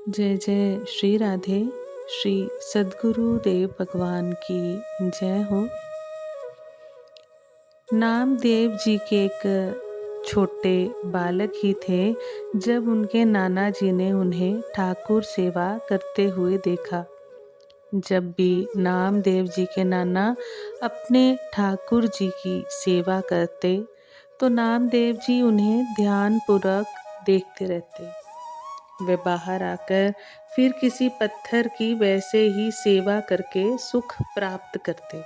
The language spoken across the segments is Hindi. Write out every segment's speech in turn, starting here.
जय जय श्री राधे। श्री सद्गुरु देव भगवान की जय हो। नामदेव जी के एक छोटे बालक ही थे जब उनके नाना जी ने उन्हें ठाकुर सेवा करते हुए देखा। जब भी नामदेव जी के नाना अपने ठाकुर जी की सेवा करते तो नामदेव जी उन्हें ध्यानपूर्वक देखते रहते। वे बाहर आकर फिर किसी पत्थर की वैसे ही सेवा करके सुख प्राप्त करते।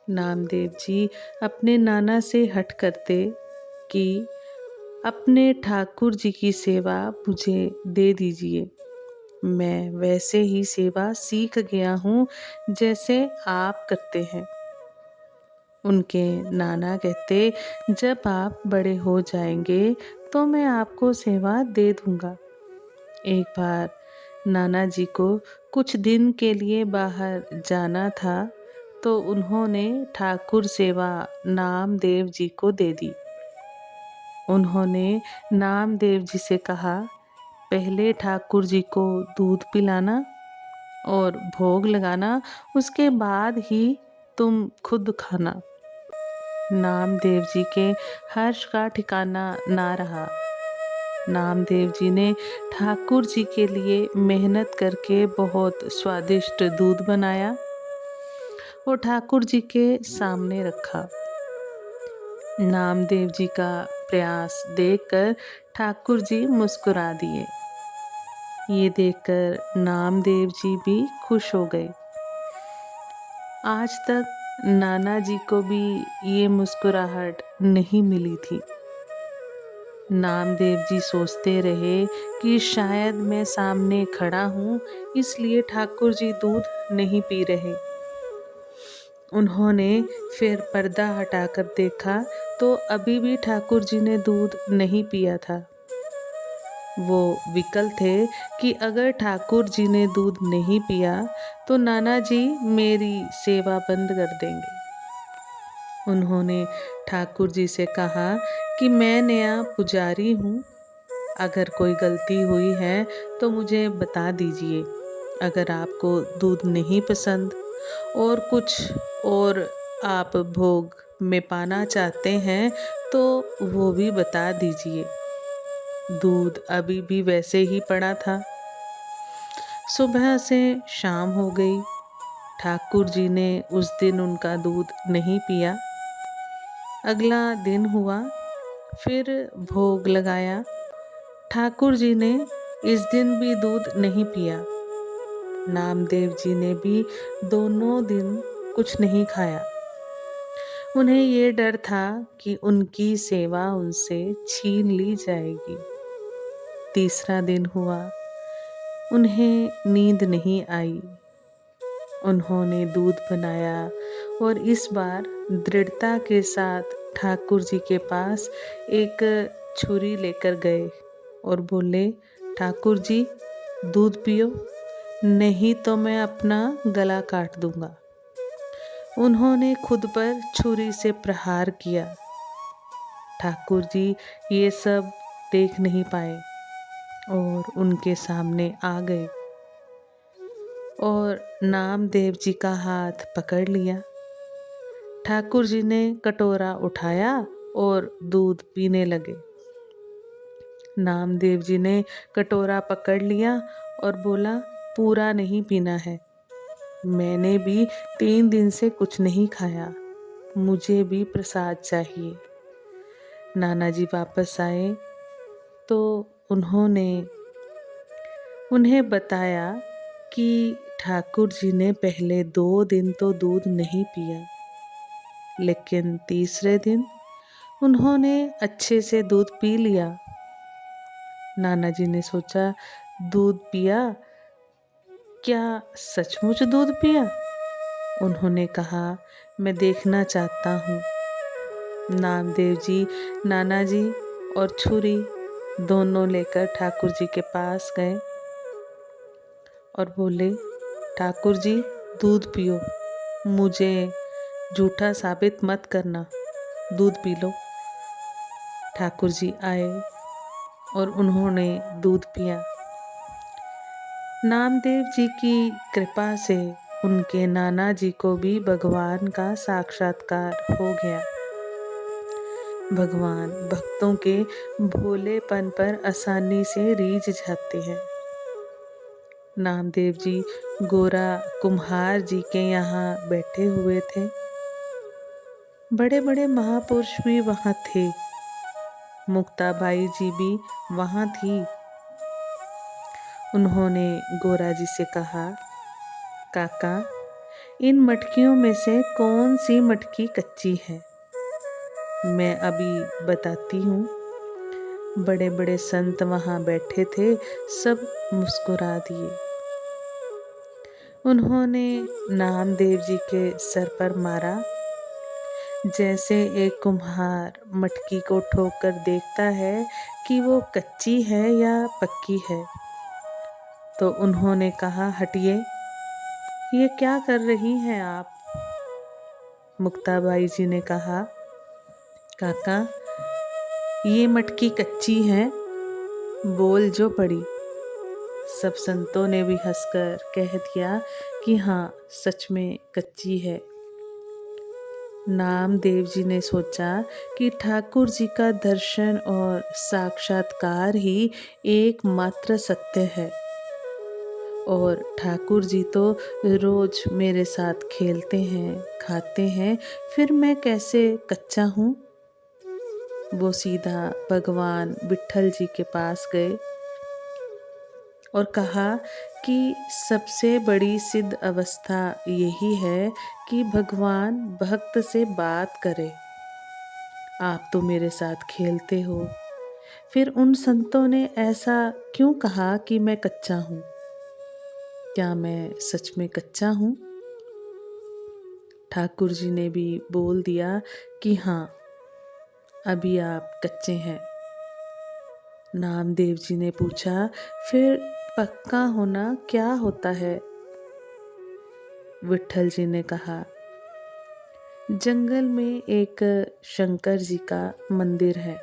नामदेव जी अपने नाना से हट करते कि अपने ठाकुर जी की सेवा मुझे दे दीजिए, मैं वैसे ही सेवा सीख गया हूँ जैसे आप करते हैं। उनके नाना कहते, जब आप बड़े हो जाएंगे तो मैं आपको सेवा दे दूंगा। एक बार नाना जी को कुछ दिन के लिए बाहर जाना था तो उन्होंने ठाकुर सेवा नामदेव जी को दे दी। उन्होंने नामदेव जी से कहा, पहले ठाकुर जी को दूध पिलाना और भोग लगाना, उसके बाद ही तुम खुद खाना। नामदेव जी के हर्ष का ठिकाना ना रहा। नामदेव जी ने ठाकुर जी के लिए मेहनत करके बहुत स्वादिष्ट दूध बनाया और ठाकुर जी के सामने रखा। नामदेव जी का प्रयास देखकर ठाकुर जी मुस्कुरा दिए। ये देखकर नामदेव जी भी खुश हो गए। आज तक नाना जी को भी ये मुस्कुराहट नहीं मिली थी। नामदेव जी सोचते रहे कि शायद मैं सामने खड़ा हूँ इसलिए ठाकुर जी दूध नहीं पी रहे। उन्होंने फिर पर्दा हटाकर देखा तो अभी भी ठाकुर जी ने दूध नहीं पिया था। वो विकल थे कि अगर ठाकुर जी ने दूध नहीं पिया तो नाना जी मेरी सेवा बंद कर देंगे। उन्होंने ठाकुर जी से कहा कि मैं नया पुजारी हूँ, अगर कोई गलती हुई है तो मुझे बता दीजिए। अगर आपको दूध नहीं पसंद और कुछ और आप भोग में पाना चाहते हैं तो वो भी बता दीजिए। दूध अभी भी वैसे ही पड़ा था। सुबह से शाम हो गई। ठाकुर जी ने उस दिन उनका दूध नहीं पिया। अगला दिन हुआ, फिर भोग लगाया। ठाकुर जी ने इस दिन भी दूध नहीं पिया। नामदेव जी ने भी दोनों दिन कुछ नहीं खाया। उन्हें ये डर था कि उनकी सेवा उनसे छीन ली जाएगी। तीसरा दिन हुआ, उन्हें नींद नहीं आई। उन्होंने दूध बनाया और इस बार दृढ़ता के साथ ठाकुर जी के पास एक छुरी लेकर गए और बोले, ठाकुर जी दूध पियो, नहीं तो मैं अपना गला काट दूंगा। उन्होंने खुद पर छुरी से प्रहार किया। ठाकुर जी ये सब देख नहीं पाए और उनके सामने आ गए और नामदेव जी का हाथ पकड़ लिया। ठाकुर जी ने कटोरा उठाया और दूध पीने लगे। नामदेव जी ने कटोरा पकड़ लिया और बोला, पूरा नहीं पीना है, मैंने भी 3 दिन से कुछ नहीं खाया, मुझे भी प्रसाद चाहिए। नाना जी वापस आए तो उन्होंने उन्हें बताया कि ठाकुर जी ने पहले 2 दिन तो दूध नहीं पिया, लेकिन तीसरे दिन उन्होंने अच्छे से दूध पी लिया। नाना जी ने सोचा, दूध पिया, क्या सचमुच दूध पिया? उन्होंने कहा, मैं देखना चाहता हूँ। नामदेव जी, नाना जी और छुरी दोनों लेकर ठाकुर जी के पास गए और बोले, ठाकुर जी दूध पियो, मुझे झूठा साबित मत करना, दूध पी लो। ठाकुर जी आए और उन्होंने दूध पिया। नामदेव जी की कृपा से उनके नाना जी को भी भगवान का साक्षात्कार हो गया। भगवान भक्तों के भोलेपन पर आसानी से रीझ जाते हैं। नामदेव जी गोरा कुम्हार जी के यहाँ बैठे हुए थे। बड़े बड़े महापुरुष भी वहाँ थे। मुक्ताबाई जी भी वहाँ थी। उन्होंने गोरा जी से कहा, काका, इन मटकियों में से कौन सी मटकी कच्ची है? मैं अभी बताती हूँ। बड़े बड़े संत वहाँ बैठे थे, सब मुस्कुरा दिए। उन्होंने नामदेव जी के सर पर मारा। जैसे एक कुम्हार मटकी को ठोक कर देखता है कि वो कच्ची है या पक्की है, तो उन्होंने कहा, हटिए, ये क्या कर रही हैं आप? मुक्ताबाई जी ने कहा, काका, ये मटकी कच्ची है, बोल जो पड़ी। सब संतों ने भी हंसकर कह दिया कि हाँ, सच में कच्ची है। नामदेव जी ने सोचा कि ठाकुर जी का दर्शन और साक्षात्कार ही एकमात्र सत्य है, और ठाकुर जी तो रोज मेरे साथ खेलते हैं, खाते हैं, फिर मैं कैसे कच्चा हूँ? वो सीधा भगवान विट्ठल जी के पास गए और कहा कि सबसे बड़ी सिद्ध अवस्था यही है कि भगवान भक्त से बात करे। आप तो मेरे साथ खेलते हो, फिर उन संतों ने ऐसा क्यों कहा कि मैं कच्चा हूँ? क्या मैं सच में कच्चा हूँ? ठाकुर जी ने भी बोल दिया कि हाँ, अभी आप कच्चे हैं। नामदेव जी ने पूछा, फिर पक्का होना क्या होता है? विट्ठल जी ने कहा, जंगल में एक शंकर जी का मंदिर है।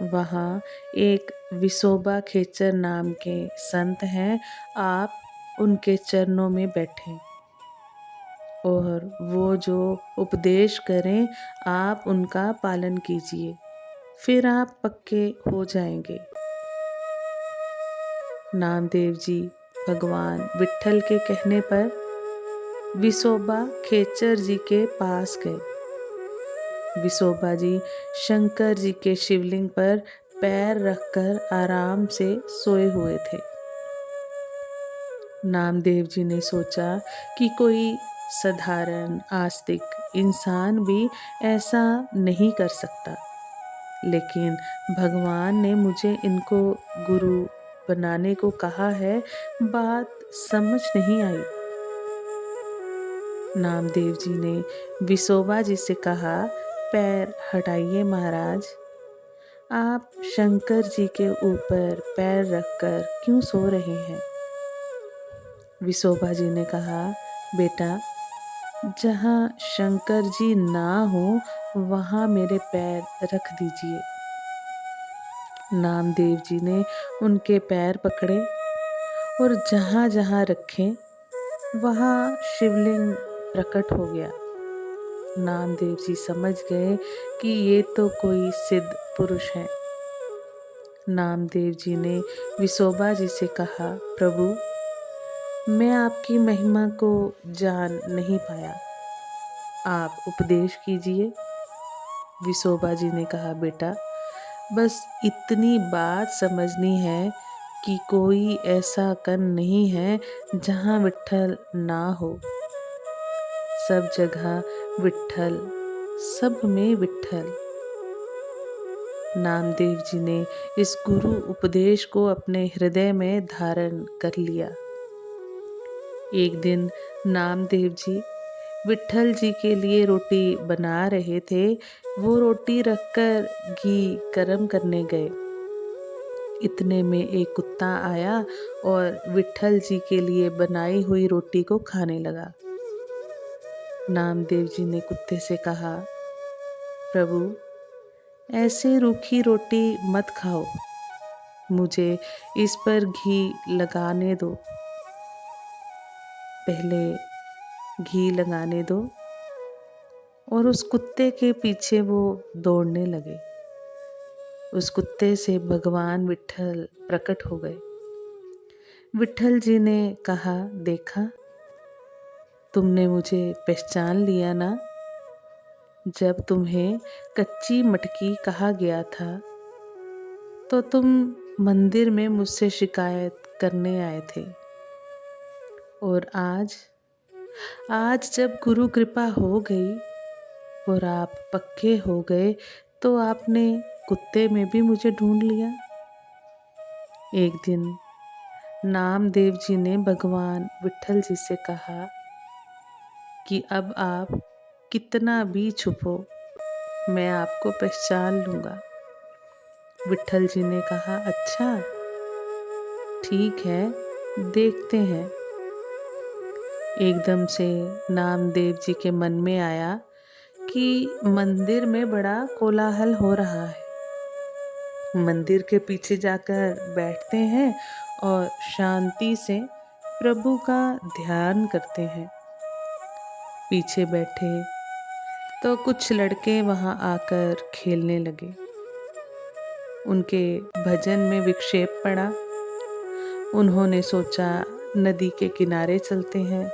वहाँ एक विसोबा खेचर नाम के संत हैं। आप उनके चरणों में बैठें और वो जो उपदेश करें, आप उनका पालन कीजिए, फिर आप पक्के हो जाएंगे। नामदेव जी भगवान विट्ठल के कहने पर विसोबा खेचर जी के पास गए। विसोबा जी शंकर जी के शिवलिंग पर पैर रखकर आराम से सोए हुए थे। नामदेव जी ने सोचा कि कोई साधारण आस्तिक इंसान भी ऐसा नहीं कर सकता, लेकिन भगवान ने मुझे इनको गुरु बनाने को कहा है, बात समझ नहीं आई। नामदेव जी ने विसोबा जी से कहा, पैर हटाइए महाराज, आप शंकर जी के ऊपर पैर रखकर क्यों सो रहे हैं? विसोबा जी ने कहा, बेटा, जहाँ शंकर जी ना हो वहाँ मेरे पैर रख दीजिए। नामदेव जी ने उनके पैर पकड़े और जहाँ जहाँ रखे वहाँ शिवलिंग प्रकट हो गया। नामदेव जी समझ गए कि ये तो कोई सिद्ध पुरुष है। नामदेव जी ने विसोबा जी से कहा, प्रभु, मैं आपकी महिमा को जान नहीं पाया, आप उपदेश कीजिए। विसोबा जी ने कहा, बेटा, बस इतनी बात समझनी है कि कोई ऐसा कण नहीं है जहाँ विट्ठल ना हो। सब जगह विट्ठल, सब में विट्ठल। नामदेव जी ने इस गुरु उपदेश को अपने हृदय में धारण कर लिया। एक दिन नामदेव जी विट्ठल जी के लिए रोटी बना रहे थे। वो रोटी रखकर घी गरम करने गए। इतने में एक कुत्ता आया और विट्ठल जी के लिए बनाई हुई रोटी को खाने लगा। नामदेव जी ने कुत्ते से कहा, प्रभु, ऐसे रूखी रोटी मत खाओ, मुझे इस पर घी लगाने दो, पहले घी लगाने दो। और उस कुत्ते के पीछे वो दौड़ने लगे। उस कुत्ते से भगवान विट्ठल प्रकट हो गए। विट्ठल जी ने कहा, देखा, तुमने मुझे पहचान लिया ना। जब तुम्हें कच्ची मटकी कहा गया था तो तुम मंदिर में मुझसे शिकायत करने आए थे। और आज जब गुरु कृपा हो गई और आप पक्के हो गए तो आपने कुत्ते में भी मुझे ढूंढ लिया। एक दिन नामदेव जी ने भगवान विट्ठल जी से कहा कि अब आप कितना भी छुपो, मैं आपको पहचान लूँगा। विट्ठल जी ने कहा, अच्छा ठीक है, देखते हैं। एकदम से नामदेव जी के मन में आया कि मंदिर में बड़ा कोलाहल हो रहा है। मंदिर के पीछे जाकर बैठते हैं और शांति से प्रभु का ध्यान करते हैं। पीछे बैठे तो कुछ लड़के वहां आकर खेलने लगे। उनके भजन में विक्षेप पड़ा। उन्होंने सोचा, नदी के किनारे चलते हैं।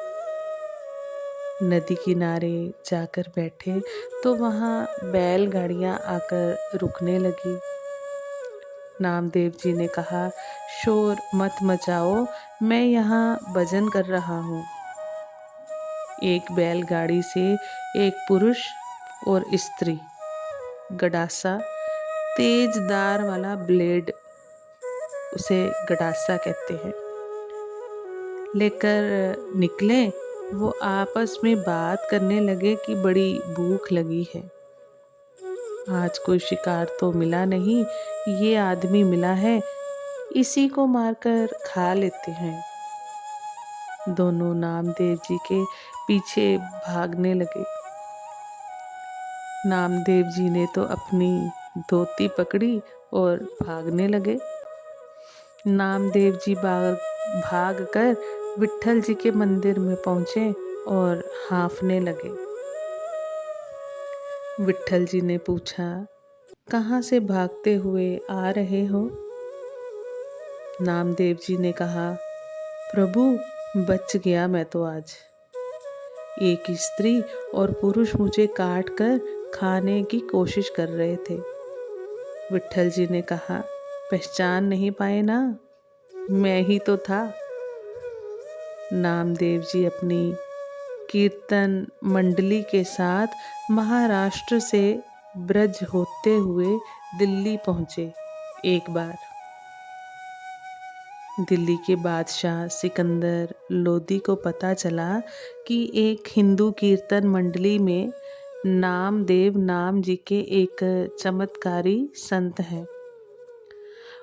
नदी किनारे जाकर बैठे तो वहाँ बैलगाड़ियाँ आकर रुकने लगी। नामदेव जी ने कहा, शोर मत मचाओ, मैं यहाँ भजन कर रहा हूँ। एक बैलगाड़ी से एक पुरुष और स्त्री गडासा, तेजदार वाला ब्लेड, उसे गडासा कहते हैं, लेकर निकले। वो आपस में बात करने लगे कि बड़ी भूख लगी है, आज कोई शिकार तो मिला नहीं, ये आदमी मिला है, इसी को मारकर खा लेते हैं। दोनों नामदेव जी के पीछे भागने लगे। नामदेव जी ने तो अपनी धोती पकड़ी और भागने लगे। नामदेव जी भाग कर विट्ठल जी के मंदिर में पहुंचे और हाँफने लगे। विट्ठल जी ने पूछा, कहाँ से भागते हुए आ रहे हो? नामदेव जी ने कहा, प्रभु, बच गया मैं तो आज। एक स्त्री और पुरुष मुझे काट कर खाने की कोशिश कर रहे थे। विट्ठल जी ने कहा, पहचान नहीं पाए ना, मैं ही तो था। नामदेव जी अपनी कीर्तन मंडली के साथ महाराष्ट्र से ब्रज होते हुए दिल्ली पहुंचे। एक बार दिल्ली के बादशाह सिकंदर लोदी को पता चला कि एक हिंदू कीर्तन मंडली में नामदेव नाम जी के एक चमत्कारी संत हैं।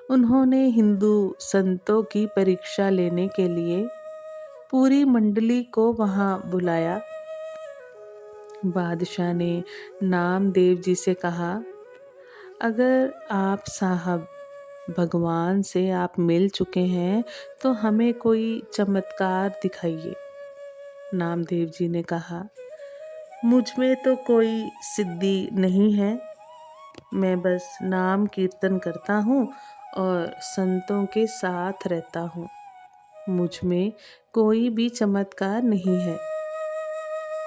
उन्होंने हिंदू संतों की परीक्षा लेने के लिए पूरी मंडली को वहां बुलाया। बादशाह ने नामदेव जी से कहा, अगर आप साहब भगवान से आप मिल चुके हैं तो हमें कोई चमत्कार दिखाइए। नामदेव जी ने कहा, मुझ में तो कोई सिद्धि नहीं है, मैं बस नाम कीर्तन करता हूँ और संतों के साथ रहता हूँ, मुझ में कोई भी चमत्कार नहीं है।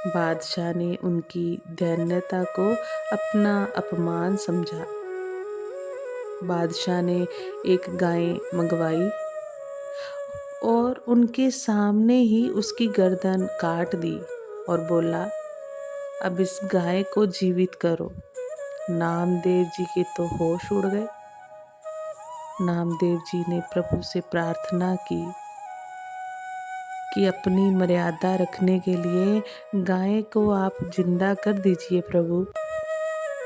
बादशाह ने उनकी दैन्यता को अपना अपमान समझा। बादशाह ने एक गाय मंगवाई और उनके सामने ही उसकी गर्दन काट दी और बोला, अब इस गाय को जीवित करो। नामदेव जी के तो होश उड़ गए। नामदेव जी ने प्रभु से प्रार्थना की कि अपनी मर्यादा रखने के लिए गाय को आप जिंदा कर दीजिए प्रभु।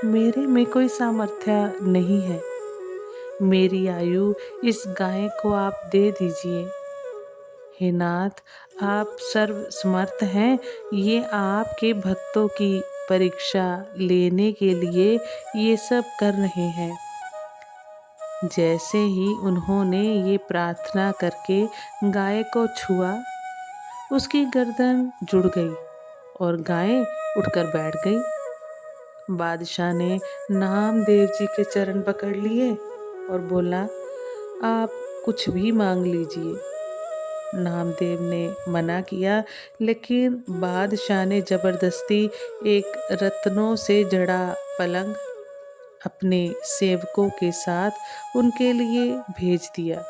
मेरे में कोई सामर्थ्य नहीं है, मेरी आयु इस गाय को आप दे दीजिए। हे नाथ, आप सर्व समर्थ हैं, ये आपके भक्तों की परीक्षा लेने के लिए ये सब कर रहे हैं। जैसे ही उन्होंने ये प्रार्थना करके गाय को छुआ, उसकी गर्दन जुड़ गई और गाय उठकर बैठ गई। बादशाह ने नामदेव जी के चरण पकड़ लिए और बोला, आप कुछ भी मांग लीजिए। नामदेव ने मना किया, लेकिन बादशाह ने जबरदस्ती एक रत्नों से जड़ा पलंग अपने सेवकों के साथ उनके लिए भेज दिया।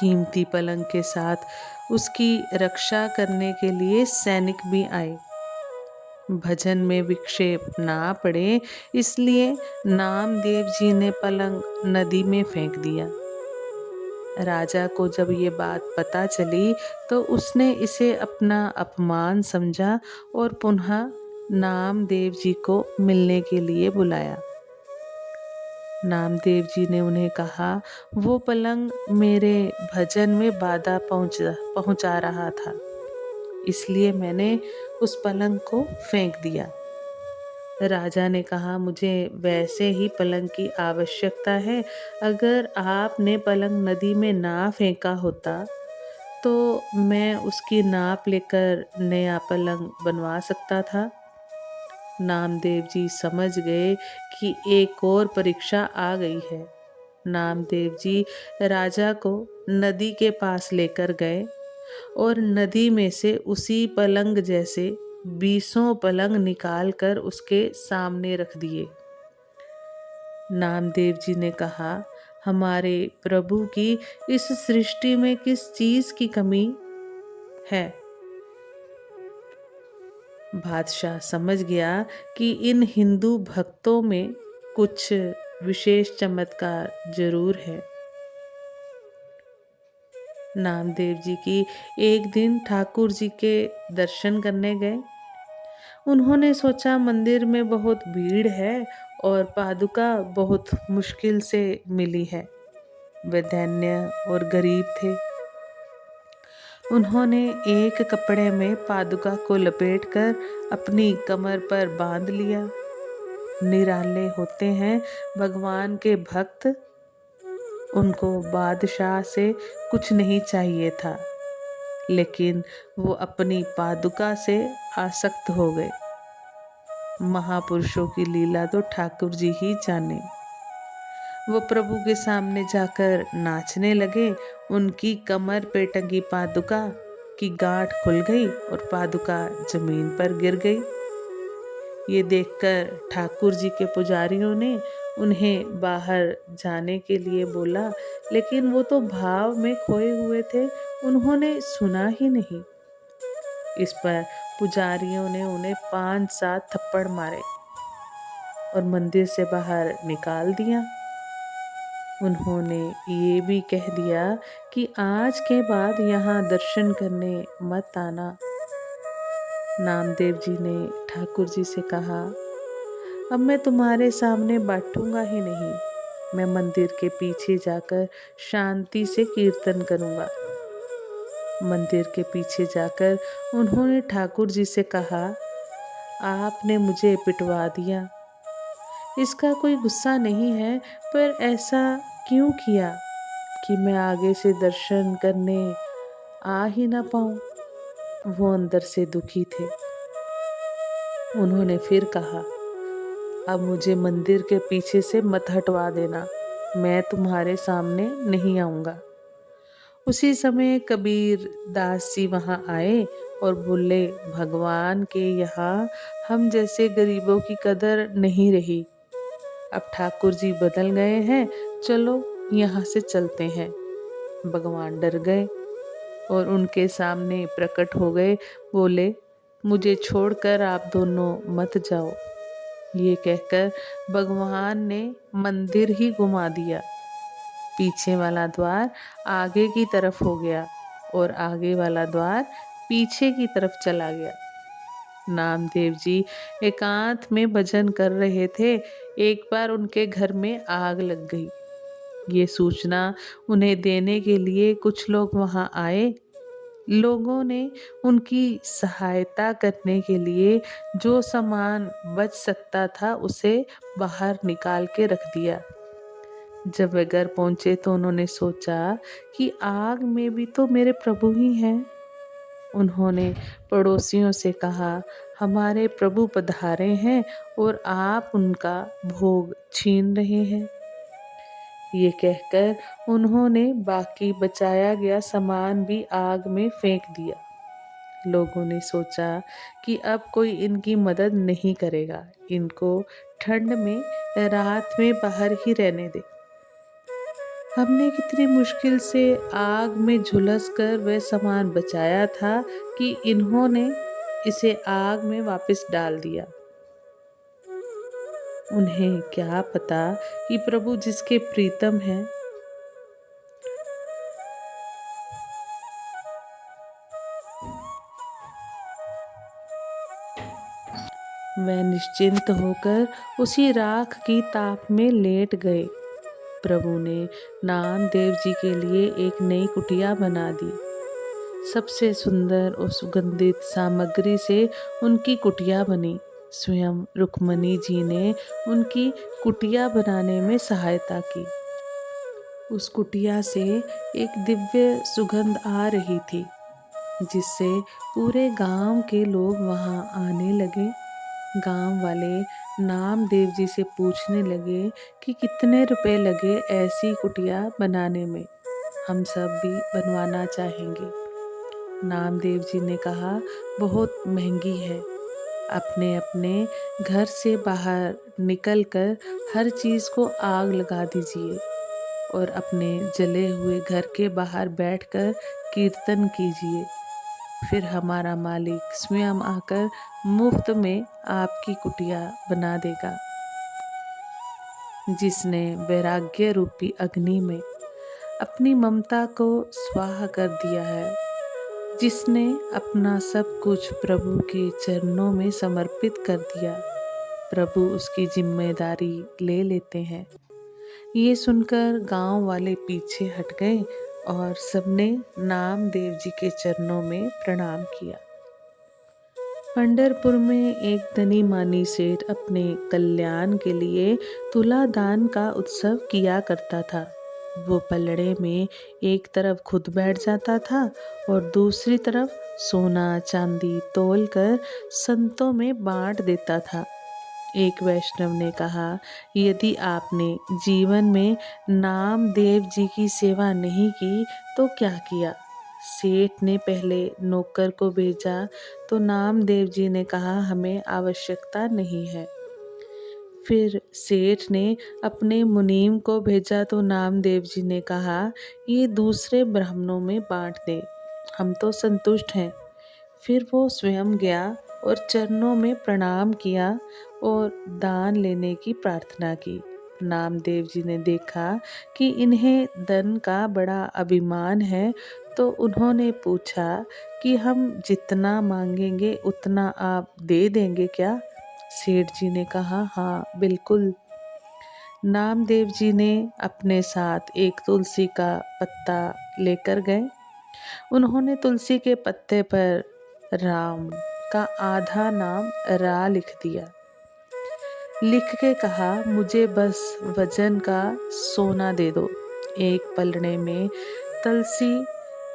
कीमती पलंग के साथ उसकी रक्षा करने के लिए सैनिक भी आए। भजन में विक्षेप ना पड़े, इसलिए नामदेव जी ने पलंग नदी में फेंक दिया। राजा को जब ये बात पता चली तो उसने इसे अपना अपमान समझा और पुनः नामदेव जी को मिलने के लिए बुलाया। नामदेव जी ने उन्हें कहा, वो पलंग मेरे भजन में बाधा पहुंचा रहा था, इसलिए मैंने उस पलंग को फेंक दिया। राजा ने कहा, मुझे वैसे ही पलंग की आवश्यकता है। अगर आपने पलंग नदी में ना फेंका होता तो मैं उसकी नाप लेकर नया पलंग बनवा सकता था। नामदेव जी समझ गए कि एक और परीक्षा आ गई है। नामदेव जी राजा को नदी के पास लेकर गए और नदी में से उसी पलंग जैसे 20 पलंग निकाल कर उसके सामने रख दिए। नामदेव जी ने कहा, हमारे प्रभु की इस सृष्टि में किस चीज की कमी है? बादशाह समझ गया कि इन हिंदू भक्तों में कुछ विशेष चमत्कार जरूर है। नामदेव जी की एक दिन ठाकुर जी के दर्शन करने गए। उन्होंने सोचा मंदिर में बहुत भीड़ है और पादुका बहुत मुश्किल से मिली है। वे दैन्य और गरीब थे। उन्होंने एक कपड़े में पादुका को लपेटकर अपनी कमर पर बांध लिया। निराले होते हैं भगवान के भक्त। उनको बादशाह से कुछ नहीं चाहिए था, लेकिन वो अपनी पादुका से आसक्त हो गए। महापुरुषों की लीला तो ठाकुर जी ही जाने। वो प्रभु के सामने जाकर नाचने लगे। उनकी कमर पे टंगी पादुका की गांठ खुल गई और पादुका जमीन पर गिर गई। ये देखकर ठाकुर जी के पुजारियों ने उन्हें बाहर जाने के लिए बोला, लेकिन वो तो भाव में खोए हुए थे, उन्होंने सुना ही नहीं। इस पर पुजारियों ने उन्हें 5-7 थप्पड़ मारे और मंदिर से बाहर निकाल दिया। उन्होंने ये भी कह दिया कि आज के बाद यहाँ दर्शन करने मत आना। नामदेव जी ने ठाकुर जी से कहा, अब मैं तुम्हारे सामने बैठूंगा ही नहीं, मैं मंदिर के पीछे जाकर शांति से कीर्तन करूंगा। मंदिर के पीछे जाकर उन्होंने ठाकुर जी से कहा, आपने मुझे पिटवा दिया, इसका कोई गुस्सा नहीं है, पर ऐसा क्यों किया कि मैं आगे से दर्शन करने आ ही ना पाऊं। वो अंदर से दुखी थे। उन्होंने फिर कहा, अब मुझे मंदिर के पीछे से मत हटवा देना, मैं तुम्हारे सामने नहीं आऊंगा। उसी समय कबीर दास जी वहां आए और बोले, भगवान के यहाँ हम जैसे गरीबों की कदर नहीं रही। अब ठाकुर जी बदल गए हैं, चलो यहाँ से चलते हैं। भगवान डर गए और उनके सामने प्रकट हो गए। बोले, मुझे छोड़कर आप दोनों मत जाओ। ये कहकर भगवान ने मंदिर ही घुमा दिया। पीछे वाला द्वार आगे की तरफ हो गया और आगे वाला द्वार पीछे की तरफ चला गया। नामदेव जी एकांत में भजन कर रहे थे। एक बार उनके घर में आग लग गई। ये सूचना उन्हें देने के लिए कुछ लोग वहां आए। लोगों ने उनकी सहायता करने के लिए जो सामान बच सकता था उसे बाहर निकाल के रख दिया। जब वे घर पहुंचे तो उन्होंने सोचा कि आग में भी तो मेरे प्रभु ही हैं। उन्होंने पड़ोसियों से कहा, हमारे प्रभु पधारे हैं और आप उनका भोग छीन रहे हैं। ये कहकर उन्होंने बाकी बचाया गया सामान भी आग में फेंक दिया। लोगों ने सोचा कि अब कोई इनकी मदद नहीं करेगा, इनको ठंड में रात में बाहर ही रहने दे। हमने कितनी मुश्किल से आग में झुलस कर वह सामान बचाया था कि इन्होंने इसे आग में वापस डाल दिया। उन्हें क्या पता कि प्रभु जिसके प्रीतम हैं वह निश्चिंत होकर उसी राख की ताप में लेट गए। प्रभु ने नामदेव जी के लिए एक नई कुटिया बना दी। सबसे सुंदर और सुगंधित सामग्री से उनकी कुटिया बनी। स्वयं रुक्मणी जी ने उनकी कुटिया बनाने में सहायता की। उस कुटिया से एक दिव्य सुगंध आ रही थी, जिससे पूरे गांव के लोग वहां आने लगे। गांव वाले नामदेव जी से पूछने लगे कि कितने रुपए लगे ऐसी कुटिया बनाने में, हम सब भी बनवाना चाहेंगे। नामदेव जी ने कहा, बहुत महंगी है। अपने अपने घर से बाहर निकलकर हर चीज़ को आग लगा दीजिए और अपने जले हुए घर के बाहर बैठकर कीर्तन कीजिए। फिर हमारा मालिक स्वयं आकर मुफ्त में आपकी कुटिया बना देगा। जिसने वैराग्य रूपी अग्नि में अपनी ममता को स्वाहा कर दिया है, जिसने अपना सब कुछ प्रभु के चरणों में समर्पित कर दिया, प्रभु उसकी जिम्मेदारी ले लेते हैं। ये सुनकर गांव वाले पीछे हट गए और सबने नामदेव जी के चरणों में प्रणाम किया। पंढरपुर में एक धनी मानी सेठ अपने कल्याण के लिए तुला दान का उत्सव किया करता था। वो पलड़े में एक तरफ खुद बैठ जाता था और दूसरी तरफ सोना चांदी तोल कर संतों में बांट देता था। एक वैष्णव ने कहा, यदि आपने जीवन में नामदेव जी की सेवा नहीं की तो क्या किया? सेठ ने पहले नौकर को भेजा तो नामदेव जी ने कहा, हमें आवश्यकता नहीं है। फिर सेठ ने अपने मुनीम को भेजा तो नामदेव जी ने कहा, ये दूसरे ब्राह्मणों में बांट दे, हम तो संतुष्ट हैं। फिर वो स्वयं गया और चरणों में प्रणाम किया और दान लेने की प्रार्थना की। नामदेव जी ने देखा कि इन्हें धन का बड़ा अभिमान है, तो उन्होंने पूछा कि हम जितना मांगेंगे उतना आप दे देंगे क्या? सेठ जी ने कहा, हाँ बिल्कुल। नामदेव जी ने अपने साथ एक तुलसी का पत्ता लेकर गए। उन्होंने तुलसी के पत्ते पर राम का आधा नाम रा लिख दिया। लिख के कहा, मुझे बस वजन का सोना दे दो। एक पलड़े में तुलसी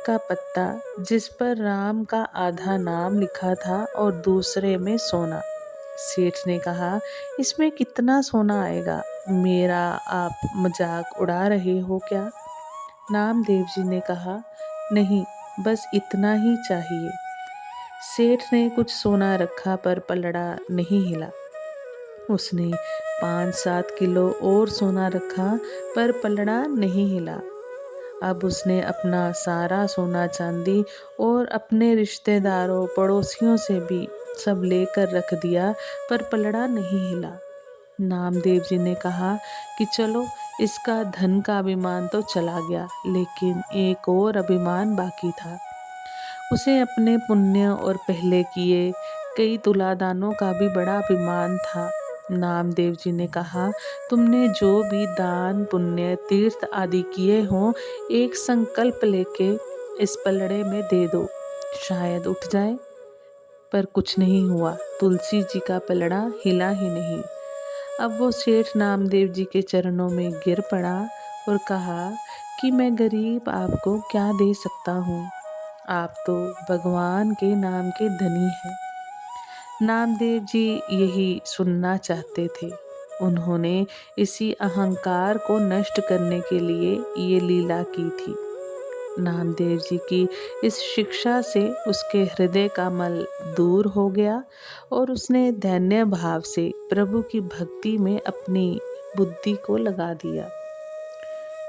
का पत्ता जिस पर राम का आधा नाम लिखा था और दूसरे में सोना। सेठ ने कहा, इसमें कितना सोना आएगा? मेरा आप मजाक उड़ा रहे हो क्या? नामदेव जी ने कहा, नहीं, बस इतना ही चाहिए। सेठ ने कुछ सोना रखा पर पलड़ा नहीं हिला। उसने 5-7 किलो और सोना रखा पर पलड़ा नहीं हिला। अब उसने अपना सारा सोना चांदी और अपने रिश्तेदारों पड़ोसियों से भी सब लेकर रख दिया पर पलड़ा नहीं हिला। नामदेव जी ने कहा कि चलो, इसका धन का अभिमान तो चला गया, लेकिन एक और अभिमान बाकी था। उसे अपने पुण्य और पहले किए कई तुलादानों का भी बड़ा अभिमान था। नामदेव जी ने कहा, तुमने जो भी दान पुण्य तीर्थ आदि किए हों, एक संकल्प लेके इस पलड़े में दे दो, शायद उठ जाए। पर कुछ नहीं हुआ, तुलसी जी का पलड़ा हिला ही नहीं। अब वो सेठ नामदेव जी के चरणों में गिर पड़ा और कहा कि मैं गरीब आपको क्या दे सकता हूँ, आप तो भगवान के नाम के धनी हैं। नामदेव जी यही सुनना चाहते थे। उन्होंने इसी अहंकार को नष्ट करने के लिए ये लीला की थी। नामदेव जी की इस शिक्षा से उसके हृदय का मल दूर हो गया और उसने धन्य भाव से प्रभु की भक्ति में अपनी बुद्धि को लगा दिया।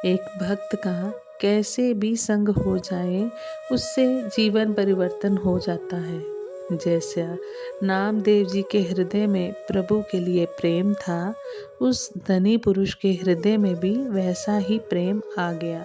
एक भक्त का कैसे भी संग हो जाए, उससे जीवन परिवर्तन हो जाता है। जैसा नामदेव जी के हृदय में प्रभु के लिए प्रेम था, उस धनी पुरुष के हृदय में भी वैसा ही प्रेम आ गया।